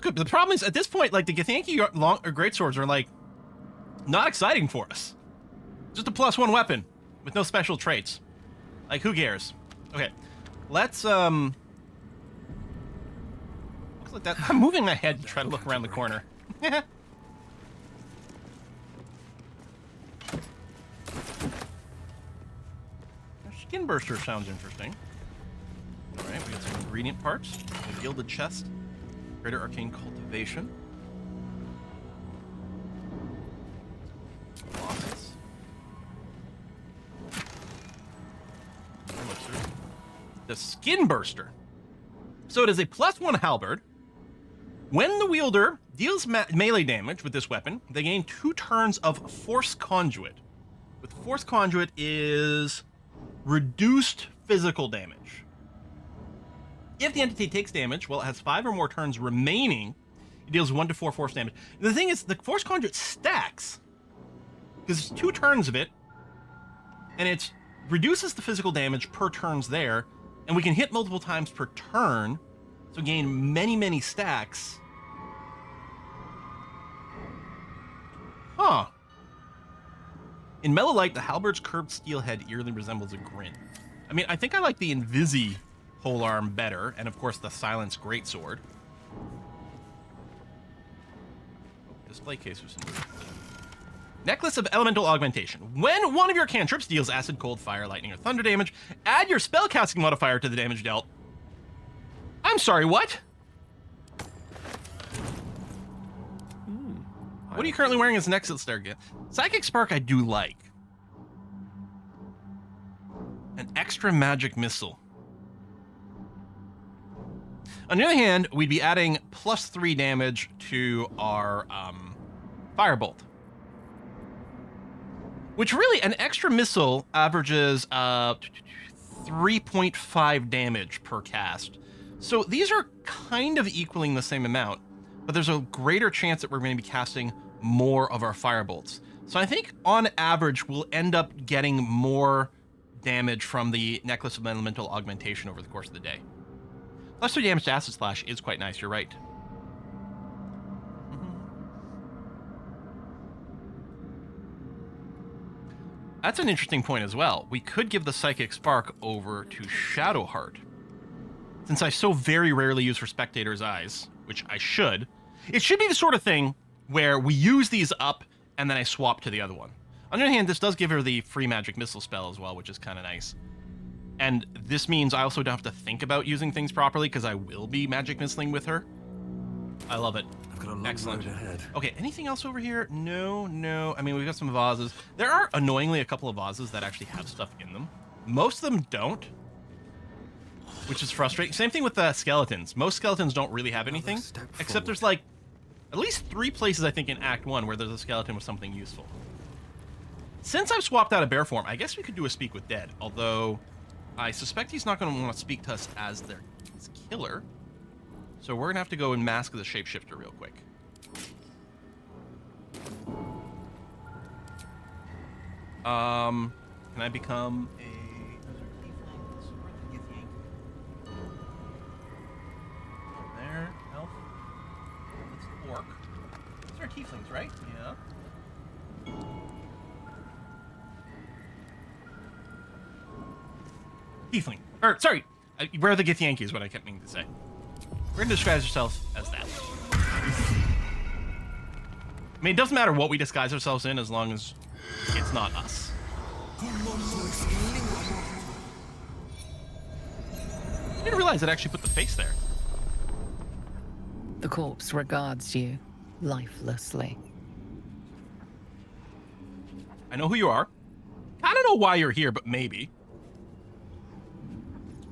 look good. But the problem is, at this point, like, the Githyanki long or greatswords are, like, not exciting for us. Just a +1 weapon with no special traits. Like, who cares? Okay, let's, looks like that. I'm moving my head to try to look around the corner. Skinburster sounds interesting. Alright, we got some ingredient parts. A gilded chest. Greater arcane cultivation. Bosses. Elixirs. The Skinburster. So it is a +1 halberd. When the wielder deals melee damage with this weapon, they gain 2 turns of Force Conduit. With Force Conduit is reduced physical damage. If the entity takes damage, well, it has 5 or more turns remaining, it deals 1 to 4 force damage. And the thing is, the Force Conduit stacks, because it's 2 turns of it, and it reduces the physical damage per turns there, and we can hit multiple times per turn, so gain many, many stacks. Huh. In Mellow Light, the halberd's curved steel head eerily resembles a grin. I mean, I think I like the Invisi polearm better, and of course the Silence Greatsword. Display case was Necklace of Elemental Augmentation. When one of your cantrips deals acid, cold, fire, lightning, or thunder damage, add your spellcasting modifier to the damage dealt. I'm sorry, what? What are you currently wearing as an exit there? Psychic Spark I do like. An extra magic missile. On the other hand, we'd be adding +3 damage to our Firebolt. Which really, an extra missile averages 3.5 damage per cast. So these are kind of equaling the same amount, but there's a greater chance that we're going to be casting more of our Firebolts. So I think on average, we'll end up getting more damage from the Necklace of Elemental Augmentation over the course of the day. +3 damage to Acid Slash is quite nice, you're right. That's an interesting point as well. We could give the Psychic Spark over to Shadowheart. Since I so very rarely use for Spectator's Eyes, which I should, it should be the sort of thing where we use these up and then I swap to the other one. On the other hand, this does give her the free magic missile spell as well, which is kind of nice. And this means I also don't have to think about using things properly because I will be magic missiling with her. I love it. I've got a long Excellent. road ahead. Okay, anything else over here? No. I mean, we've got some vases. There are annoyingly a couple of vases that actually have stuff in them. Most of them don't, which is frustrating. Same thing with the skeletons. Most skeletons don't really have anything, except there's like at least 3 places, I think, in Act 1 where there's a skeleton with something useful. Since I've swapped out of bear form, I guess we could do a Speak with Dead, although I suspect he's not going to want to speak to us as their killer. So we're going to have to go and mask the shapeshifter real quick. Can I become a... There, elf. That's the orc. Those are tieflings, right? Yeah. Tiefling. Or, sorry, we're the Githyanki is what I kept meaning to say. We're going to disguise ourselves as that. I mean, it doesn't matter what we disguise ourselves in as long as it's not us. I didn't realize it actually put the face there. The corpse regards you lifelessly. I know who you are. I don't know why you're here, but maybe.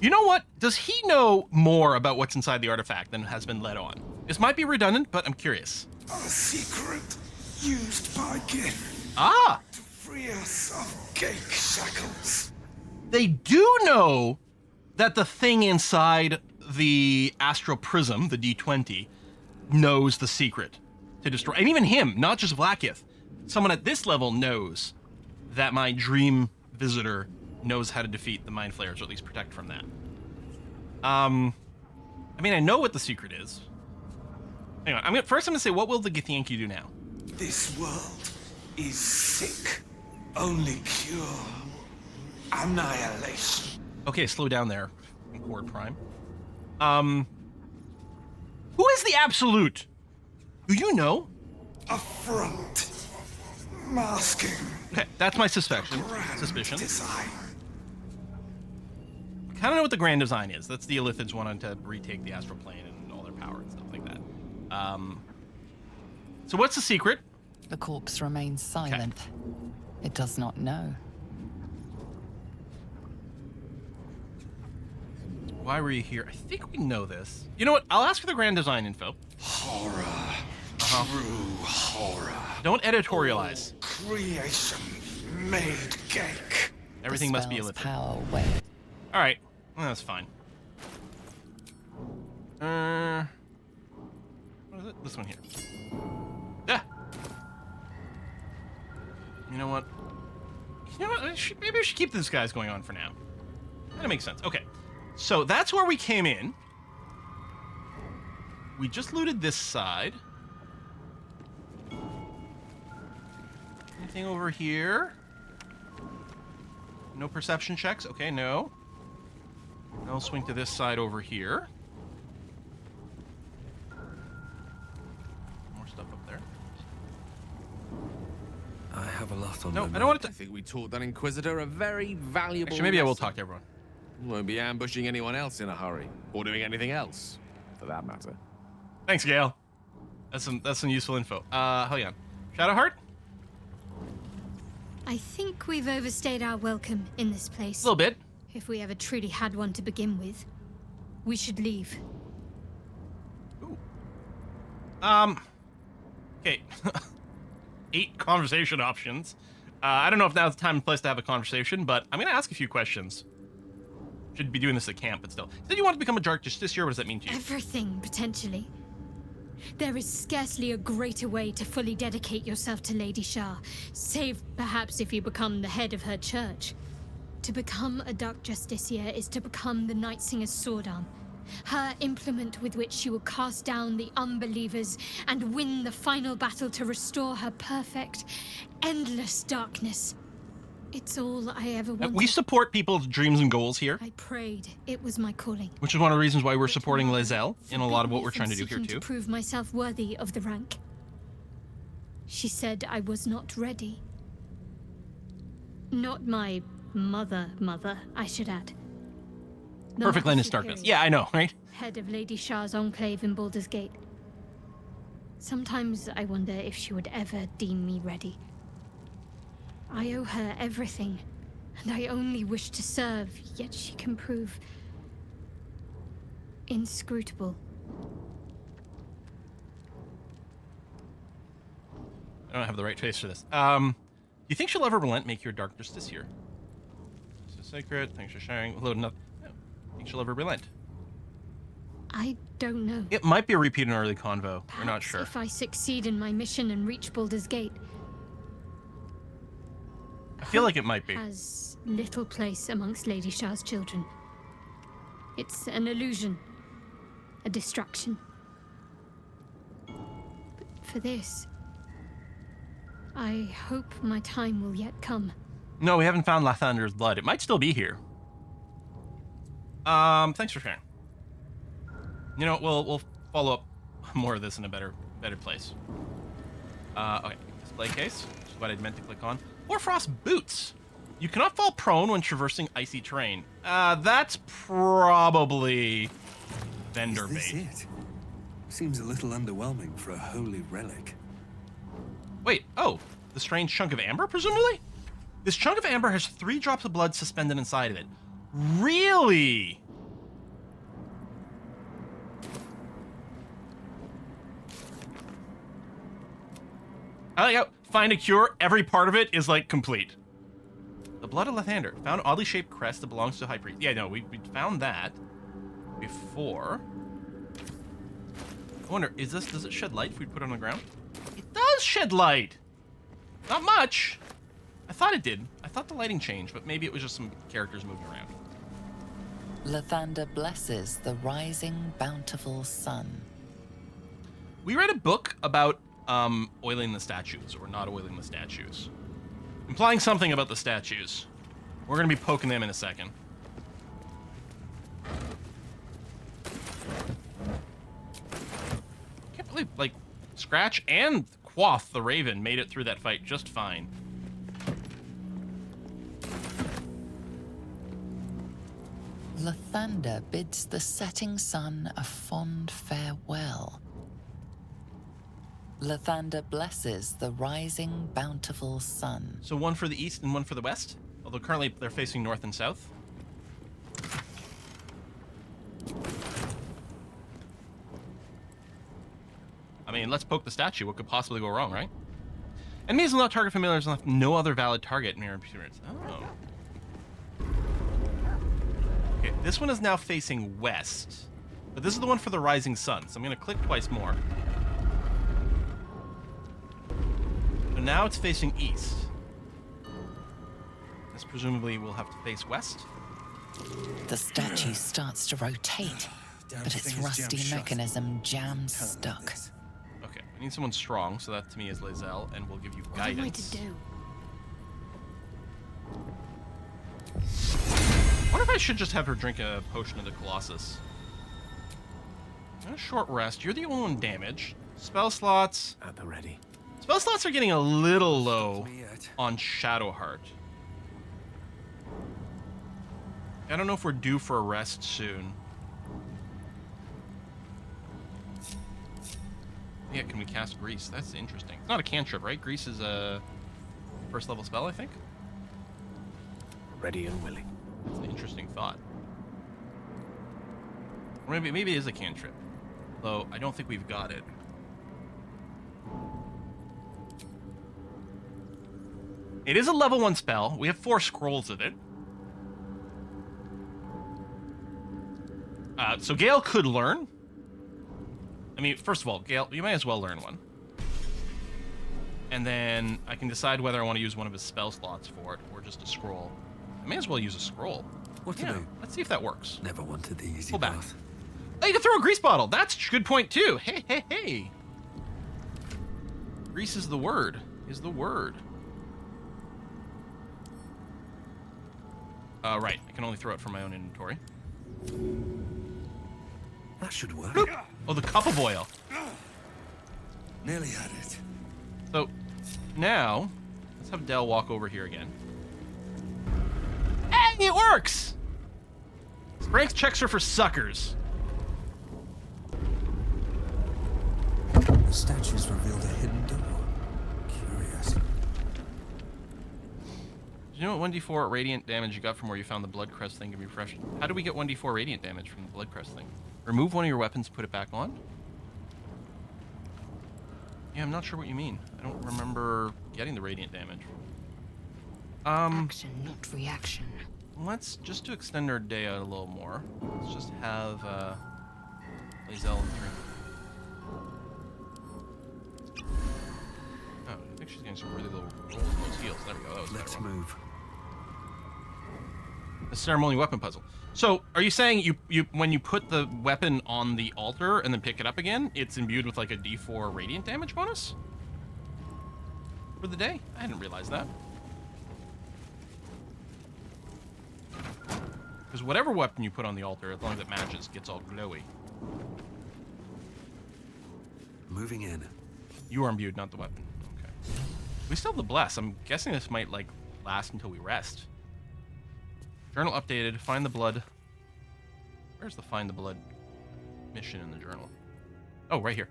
You know what? Does he know more about what's inside the artifact than has been let on? This might be redundant, but I'm curious. A secret used by Gith. Ah! To free us of Gake shackles. They do know that the thing inside the Astral Prism, the D20, knows the secret to destroy. And even him, not just Blackith. Someone at this level knows that my dream visitor knows how to defeat the Mind Flayers, or at least protect from that. I mean, I know what the secret is. Hang on. I'm gonna say, what will the Githyanki do now? This world is sick. Only cure. Annihilation. Okay, slow down there, Horde Prime. Who is the Absolute? Do you know? Affront. Masking. Okay, that's my suspicion. Design. I kind of know what the grand design is. That's the Illithids wanting to retake the astral plane and all their power and stuff like that. So what's the secret? The corpse remains silent. It does not know. Why were you here? I think we know this. You know what? I'll ask for the grand design info. Horror. True horror. Don't editorialize. Creation made cake. Everything must be Dispels Illithid. power away. All right, well, that's fine. What is it? This one here. Yeah. You know what? Maybe I should keep this guy's going on for now. That makes sense. Okay, so that's where we came in. We just looted this side. Anything over here? No perception checks. Okay, no. I'll swing to this side over here. More stuff up there. I have a lot on No, my I mind. don't want I to. think we taught that Inquisitor a very valuable Actually, maybe I will lesson. talk to everyone. Won't be ambushing anyone else in a hurry, or doing anything else, for that matter. Thanks, Gale. That's some useful info. Hang on. Shadowheart? I think we've overstayed our welcome in this A place. little bit. If we ever truly had one to begin with, we should leave. Ooh. Okay. 8 conversation options. I don't know if now's the time and place to have a conversation, but I'm gonna ask a few questions. Should be doing this at camp, but still. You said you want to become a Dark Justiciar. What does that mean to you? Everything, potentially. There is scarcely a greater way to fully dedicate yourself to Lady Shah, save perhaps if you become the head of her church. To become a Dark Justiciar is to become the Night Singer's sword arm, her implement with which she will cast down the unbelievers and win the final battle to restore her perfect, endless darkness. It's all I ever wanted. We support people's dreams and goals here, I prayed it was my calling. which is one of the reasons why we're supporting Lizelle in a lot of what we're trying to do here, Seeking too. to prove myself worthy of the rank. She said I was not ready. Not my mother, I should add. The Perfect Mother Linus Darkness. Superior, Yeah, I know, right? head of Lady Shah's enclave in Baldur's Gate. Sometimes I wonder if she would ever deem me ready. I owe her everything, and I only wish to serve, yet she can prove inscrutable. I don't have the right face for this. Do you think she'll ever relent, make your Dark Justiciar? This is sacred. Thanks for sharing. Loading up. No. Think she'll ever relent? I don't know. It might be a repeat in early convo. We're not Perhaps sure. if I succeed in my mission and reach Baldur's Gate, I feel like it might be. has little place amongst Lady Shah's children. It's an illusion, a distraction. But for this, I hope my time will yet come. No, we haven't found Lathander's blood. It might still be here. Thanks for sharing. You know, we'll follow up more of this in a better place. Okay, display case. Which is what I meant to click on. Hoarfrost boots. You cannot fall prone when traversing icy terrain. That's probably vendor Is this bait. it? Seems a little underwhelming for a holy relic. Wait, oh, the strange chunk of amber, presumably? This chunk of amber has 3 drops of blood suspended inside of it. Really? I like how find a cure, every part of it is like complete. The blood of Lathander. Found oddly shaped crest that belongs to High Priest. Yeah, no, we found that before. I wonder, does it shed light if we put it on the ground? It does shed light! Not much! I thought it did. I thought the lighting changed, but maybe it was just some characters moving around. Lathander blesses the rising, bountiful sun. We read a book about oiling the statues or not oiling the statues, implying something about the statues. We're gonna be poking them in a second. Can't believe, like, Scratch and Quoth the Raven made it through that fight just fine. Lathander bids the setting sun a fond farewell. Lathander blesses the rising bountiful sun. So one for the east and one for the west? Although currently they're facing north and south. I mean, let's poke the statue. What could possibly go wrong, right? Enemies will not target familiars and left no other valid target mirror appearance. Oh. Okay, this one is now facing west. But this is the one for the rising sun, so I'm going to click twice more. So now it's facing east. This presumably will have to face west. The statue starts to rotate, Damn but its thing is rusty jammed shut. mechanism jams Can't do stuck. this. Okay, we need someone strong, so that to me is Lae'zel, and we'll give you What am I guidance. to do? I wonder if I should just have her drink a potion of the Colossus. And a short rest. You're the only one damaged. Spell slots. At the ready. Spell slots are getting a little low Me yet. on Shadowheart. I don't know if we're due for a rest soon. Yeah, can we cast Grease? That's interesting. It's not a cantrip, right? Grease is a first level spell, I think. Ready and willing. That's an interesting thought. Or maybe it is a cantrip. Though I don't think we've got it. It is a level 1 spell. We have 4 scrolls of it. So Gale could learn. I mean, first of all, Gale, you may as well learn one. And then I can decide whether I want to use one of his spell slots for it or just a scroll. I may as well use a scroll. What to Yeah, do? let's see if that works. Never wanted the easy Pull back. path. Oh, you can throw a grease bottle. That's a good point, too. Hey, hey, hey. Grease is the word. Is the word. Right. I can only throw it from my own inventory. That should work. Oh, the cup of oil. Nearly had it. So, now, let's have Del walk over here again. And it works! Spranks checks her for suckers. The statues revealed a hidden door. Curious. Do you know what 1d4 radiant damage you got from where you found the blood crest thing can be refreshed? How do we get 1d4 radiant damage from the blood crest thing? Remove one of your weapons, put it back on? Yeah, I'm not sure what you mean. I don't remember getting the radiant damage. Action, not reaction. Let's just to extend our day out a little more. Let's just have Lae'zel drink. Oh, I think she's getting some really low rolls on those heals. There we go. That was a Let's better one. move. The ceremonial weapon puzzle. So, are you saying you when you put the weapon on the altar and then pick it up again, it's imbued with like a D4 radiant damage bonus for the day? I didn't realize that. Because whatever weapon you put on the altar, as long as it matches, gets all glowy. Moving in. You are imbued, not the weapon. Okay. We still have the bless. I'm guessing this might like last until we rest. Journal updated. Find the blood. Where's the find the blood mission in the journal? Oh, right here.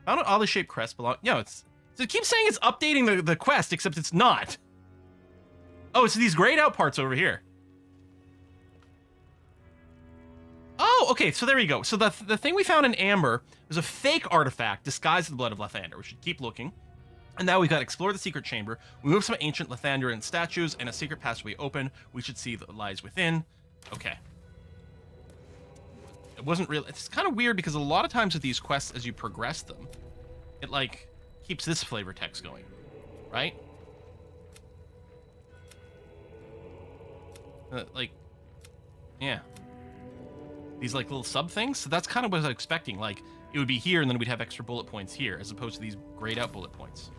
Found an oddly shaped crest belong. Yeah, it's. So it keeps saying it's updating the quest, except it's not. Oh, it's these grayed out parts over here. Oh, okay. So there you go. So the thing we found in Amber was a fake artifact disguised as the blood of Lathander. We should keep looking. And now we've got explore the secret chamber. We move some ancient Lathanderian statues and a secret passageway open. We should see that lies within. Okay. It wasn't real. It's kind of weird because a lot of times with these quests, as you progress them, it like keeps this flavor text going, right? Like, yeah. These like little sub things. So that's kind of what I was expecting. Like, it would be here, and then we'd have extra bullet points here, as opposed to these grayed out bullet points.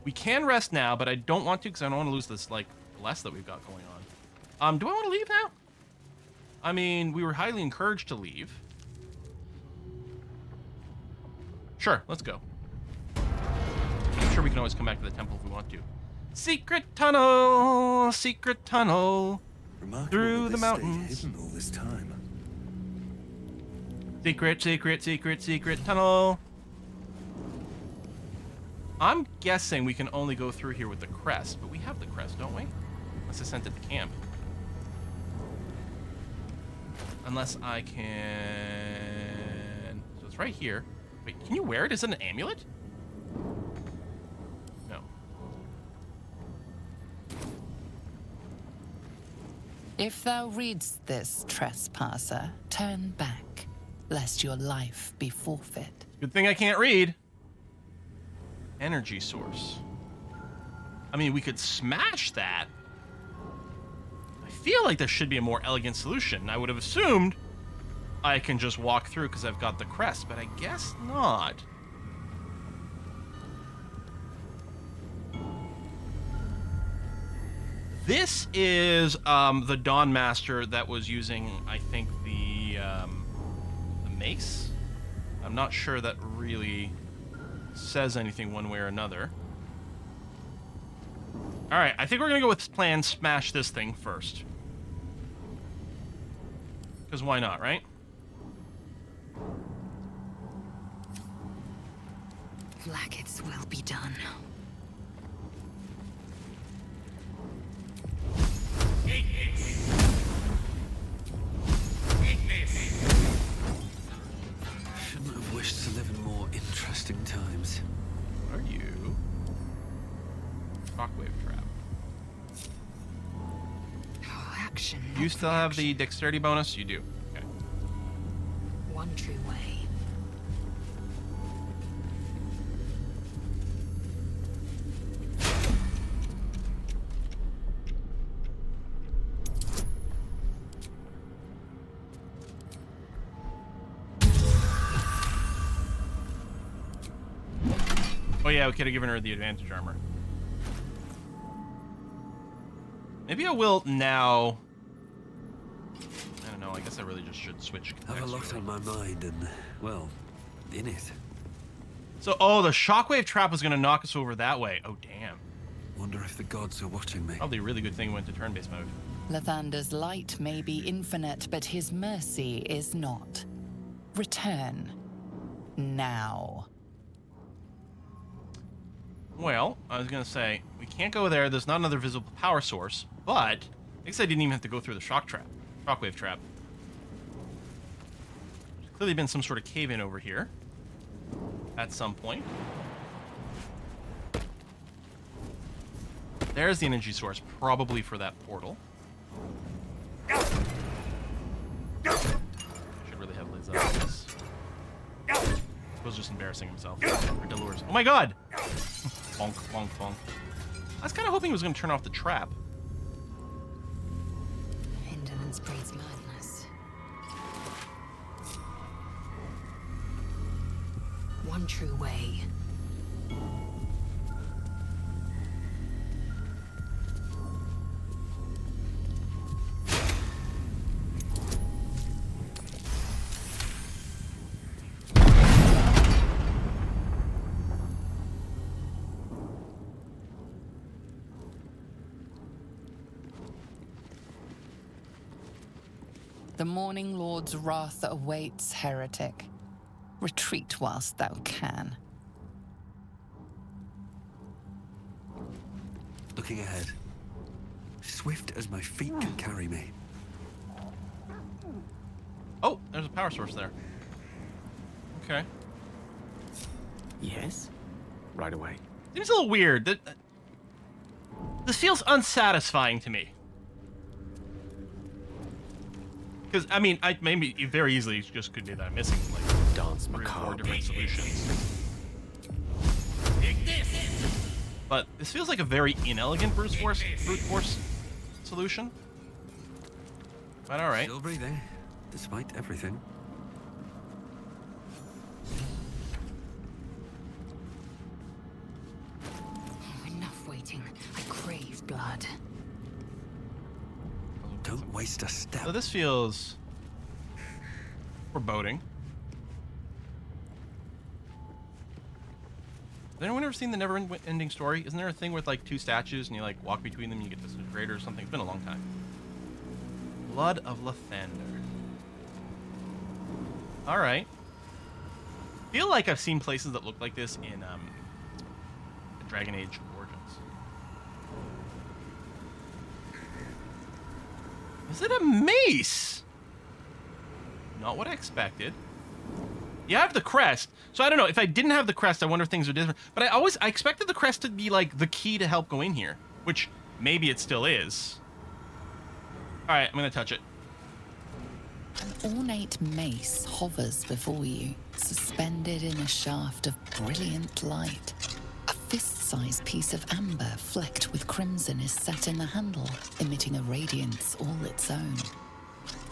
We can rest now, but I don't want to because I don't want to lose this, like, less that we've got going on. Do I want to leave now? I mean, we were highly encouraged to leave. Sure, let's go. I'm sure we can always come back to the temple if we want to. Secret tunnel, secret tunnel. Remarkable Through that the this mountains. stayed hidden all this time. Secret, secret, secret, secret tunnel. I'm guessing we can only go through here with the crest, but we have the crest, don't we? Unless I sent it to camp. Unless I can... So it's right here. Wait, can you wear it? Is it an amulet? No. If thou readst this, trespasser, turn back, lest your life be forfeit. Good thing I can't read. Energy source. I mean, we could smash that. I feel like there should be a more elegant solution. I would have assumed I can just walk through because I've got the crest, but I guess not. This is the Dawn Master that was using, I think, the mace. I'm not sure that really says anything one way or another. All right, I think we're gonna go with plan smash this thing first. Because why not, right? Lackets will be done. Shouldn't have wished to live in more interesting times. Are you? Shockwave trap. Oh, action. You still have the dexterity bonus? You do. Okay. One true way. Oh yeah, we could have given her the advantage armor. Maybe I will now. I don't know. I guess I really just should switch. I have a lot next, on my mind and, well, in it. So, oh, the shockwave trap was going to knock us over that way. Oh, damn. Wonder if the gods are watching me. Probably a really good thing we went to turn-based mode. Lathander's light may be infinite, but his mercy is not. Return. Now. Well, I was going to say, we can't go there. There's not another visible power source, but I guess I didn't even have to go through the shockwave trap. There's clearly been some sort of cave-in over here at some point. There's the energy source, probably for that portal. Should really have Liz up on this. Was just embarrassing himself. Or Delores. Oh my god! Bonk, bonk, bonk. I was kind of hoping he was going to turn off the trap. Indolence breeds madness. One true way. The Morning Lord's wrath awaits, heretic. Retreat whilst thou can. Looking ahead. Swift as my feet can carry me. Oh, there's a power source there. Okay. Yes? Right away. Seems a little weird. This feels unsatisfying to me. Because, I mean, maybe very easily just could be that I'm missing, like, Dance 3 or 4 macabre. different solutions. But this feels like a very inelegant brute force solution. But alright. Still breathing, despite everything. waste a step. So this feels foreboding. Has anyone ever seen the never-ending story? Isn't there a thing with like two statues and you like walk between them and you get disintegrated or something? It's been a long time. Blood of Lathander. All right. Feel like I've seen places that look like this in Dragon Age Origins. Is it a mace? Not what I expected. Yeah, I have the crest. So I don't know. If I didn't have the crest, I wonder if things are different. But I expected the crest to be like the key to help go in here, which maybe it still is. All right, I'm gonna touch it. An ornate mace hovers before you, suspended in a shaft of brilliant light. A fist-sized piece of amber flecked with crimson is set in the handle, emitting a radiance all its own.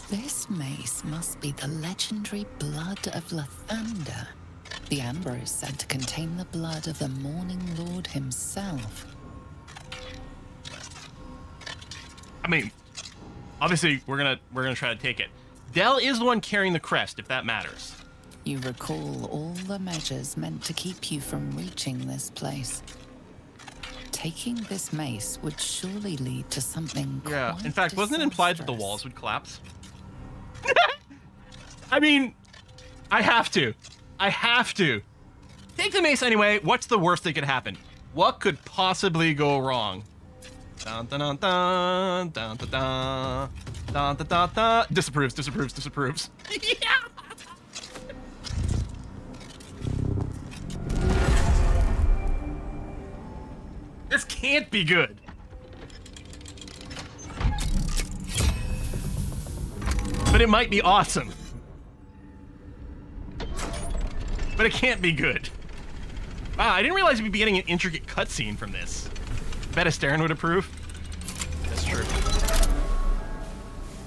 This mace must be the legendary blood of Lathander. The amber is said to contain the blood of the Morning Lord himself. I mean, obviously we're gonna try to take it. Dell is the one carrying the crest, if that matters. You recall all the measures meant to keep you from reaching this place. Taking this mace would surely lead to something Yeah. quite In fact, wasn't it implied that the disastrous. walls would collapse? I mean, I have to. Take the mace anyway. What's the worst that could happen? What could possibly go wrong? Dun dun dun dun dun dun dun dun dun dun dun. Disapproves. Yeah. This can't be good. But it might be awesome. But it can't be good. Wow, I didn't realize we'd be getting an intricate cutscene from this. Bet Astarion would approve. That's true.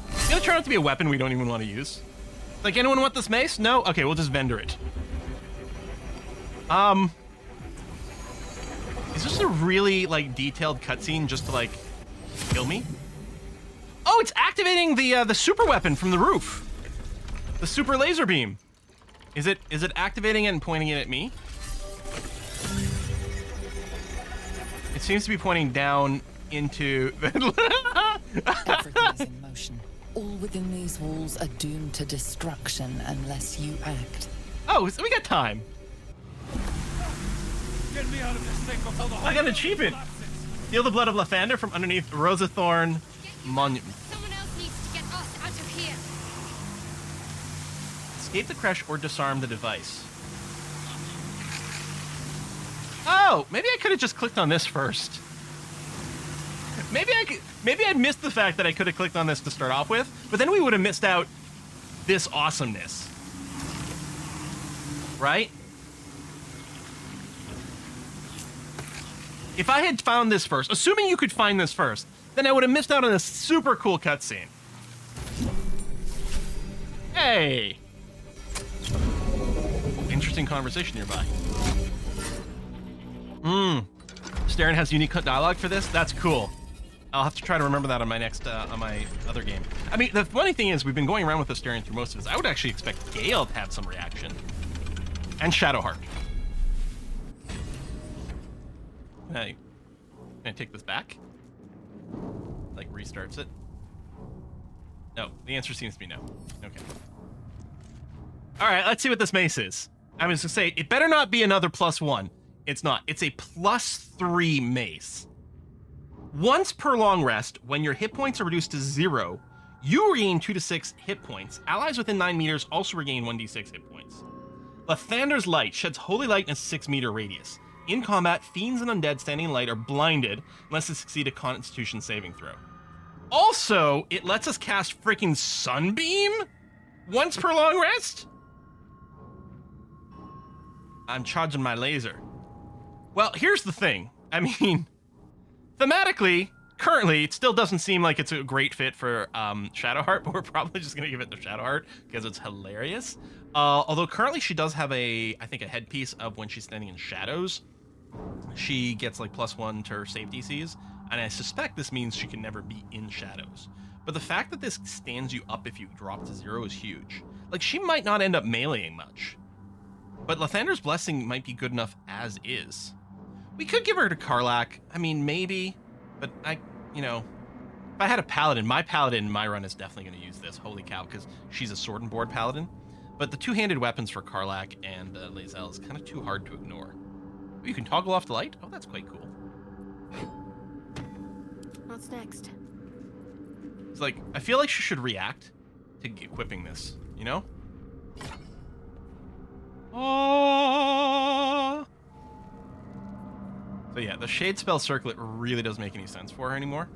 It's gonna turn out to be a weapon we don't even want to use. Like, anyone want this mace? No? Okay, we'll just vendor it. Is this a really, like, detailed cutscene just to, like, kill me? Oh, it's activating the super weapon from the roof. The super laser beam. Is it activating it and pointing it at me? It seems to be pointing down into... Everything is in motion. All within these walls are doomed to destruction unless you act. Oh, so we got time. Get me out of this thing before the I got an achievement. Steal the blood of Lathander from underneath Rosathorn Monument. Someone else needs to get us out of here. Escape the crash or disarm the device. Oh, maybe I could have just clicked on this first. Maybe I missed the fact that I could have clicked on this to start off with, but then we would have missed out this awesomeness. Right? If I had found this first, assuming you could find this first, then I would have missed out on a super cool cutscene. Hey! Interesting conversation nearby. Staren has unique dialogue for this? That's cool. I'll have to try to remember that on my next, on my other game. I mean, the funny thing is, we've been going around with Astarion through most of this. I would actually expect Gale to have some reaction. And Shadowheart. Hey, can I take this back? Like, restarts it? No, the answer seems to be no. Okay. Alright, let's see what this mace is. I was gonna say, it better not be another +1. It's not. It's a +3 mace. Once per long rest, when your hit points are reduced to 0, you regain 2 to 6 hit points. Allies within 9 meters also regain 1d6 hit points. Lathander's light sheds holy light in a 6-meter radius. In combat, fiends and undead standing in light are blinded unless they succeed a Constitution saving throw. Also, it lets us cast freaking Sunbeam once per long rest? I'm charging my laser. Well, here's the thing. I mean, thematically, currently, it still doesn't seem like it's a great fit for Shadowheart, but we're probably just going to give it to Shadowheart because it's hilarious. Although currently she does have I think a headpiece of when she's standing in shadows. She gets like +1 to her save DCs. And I suspect this means she can never be in shadows. But the fact that this stands you up if you drop to 0 is huge. Like, she might not end up meleeing much. But Lathander's Blessing might be good enough as is. We could give her to Karlach. I mean, maybe. But if I had a paladin, my paladin in my run is definitely going to use this. Holy cow, because she's a sword and board paladin. But the two-handed weapons for Karlach and Lae'zel is kind of too hard to ignore. Oh, you can toggle off the light? Oh, that's quite cool. What's next? It's like, I feel like she should react to equipping this, you know? Oh. So yeah, the Shade Spell Circlet really doesn't make any sense for her anymore.